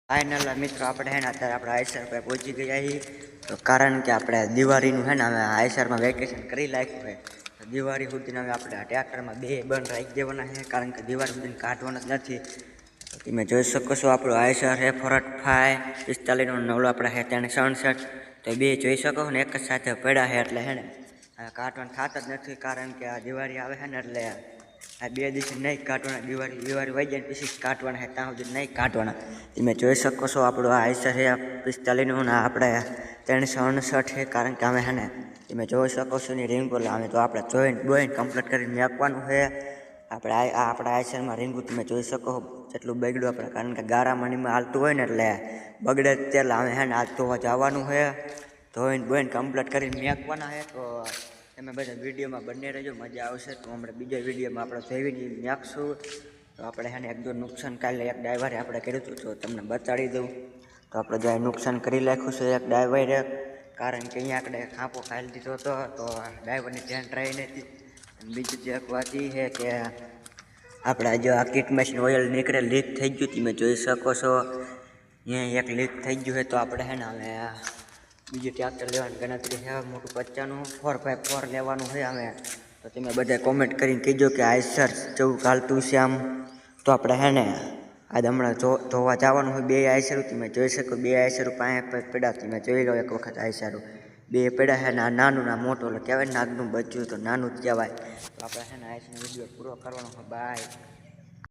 Final મિત્રો આપણે હે ને અત્યારે આપણે આઈસર પર પહોંચી ગયા છીએ. તો કારણ કે આપણે દિવાળીનું હે ને અમે આઈસરમાં વેકેશન કરી નાખ્યું છે. તો દિવાળી સુધીને હવે આપણે ટ્રેક્ટરમાં બે બંધ રાખી દેવાના છે, કારણ કે દિવાળી સુધીને કાઢવાના જ નથી. તો તમે જોઈ શકો છો આપણું આઈસર છે 45 નવલો આપણે છે 367. તો બે જોઈ શકો ને એક જ સાથે પડ્યા છે, એટલે હે ને કાઢવાનું થતા જ નથી. કારણ કે આ દિવાળી આવે છે ને એટલે આ 2 દિવસ નહીં કાઢવાના. દિવાળી વહી જાય પછી કાઢવાના છે, ત્યાં સુધી નહીં કાઢવાના. તમે જોઈ શકો છો આપણું આ આઈસર છે 45નું ને આપણે 369 છે. કારણ કે અમે છે ને તમે જોઈ શકો છો ને રીંગો અમે તો આપણે બોઈને કમ્પ્લીટ કરીને મેકવાનું છે. આપણા આઈસરમાં રીંગું તમે જોઈ શકો જેટલું બગડ્યું આપણે, કારણ કે ગારામાંનીમાં હાલતું હોય ને એટલે બગડે જ. એટલે અમે છે ને આજ ધોવા જવાનું છે, બોઈને કમ્પ્લીટ કરીને મેકવાના છે. તો તમે બધા વિડીયોમાં બંને રહેજો, મજા આવશે. તો હમણાં બીજા વિડીયોમાં આપણે જોઈને મેકશું. તો આપણે છે ને એક દો નુકસાન કાલે એક ડ્રાઈવરે આપણે કર્યું હતું, તો તમને બતાડી દઉં. તો આપણે જ્યાં નુકસાન કરી નાખ્યું છે એક ડ્રાઈવરે, કારણ કે અહીંયા આપણે ખાંપો ખાઈ દીધો હતો. તો ડ્રાઈવરની ધ્યાન રહી નથી. અને બીજું જે એક વાત એ છે કે આપણે જો આ કિટ મશીન ઓઇલ નીકળે લીક થઈ ગયું, તમે જોઈ શકો છો અહીંયા એક લીક થઈ ગયું છે. તો આપણે છે ને હવે બીજું ટ્રેક્ટર લેવાની ગણતરી છે, મોટું 50નું 4x4 લેવાનું છે અમે. તો તમે બધા કોમેન્ટ કરીને કહેજો કે આઈસર જેવું ચાલતું છે આમ. તો આપણે હે ને આજ હમણાં ધોવા જવાનું હોય. 2 આઈસરું તમે જોઈ શકો, 2 આઈસરું પાંચ પડ્યા. તમે જોઈ લો એક વખત આઈસરું 2 પડ્યા છે ને આ નાનું ના મોટું એટલે કહેવાય નાગનું બચ્યું તો નાનું જ કહેવાય. તો આપણે છે ને આઈસરનો વિડીયો પૂરો કરવાનો હોય. બાય.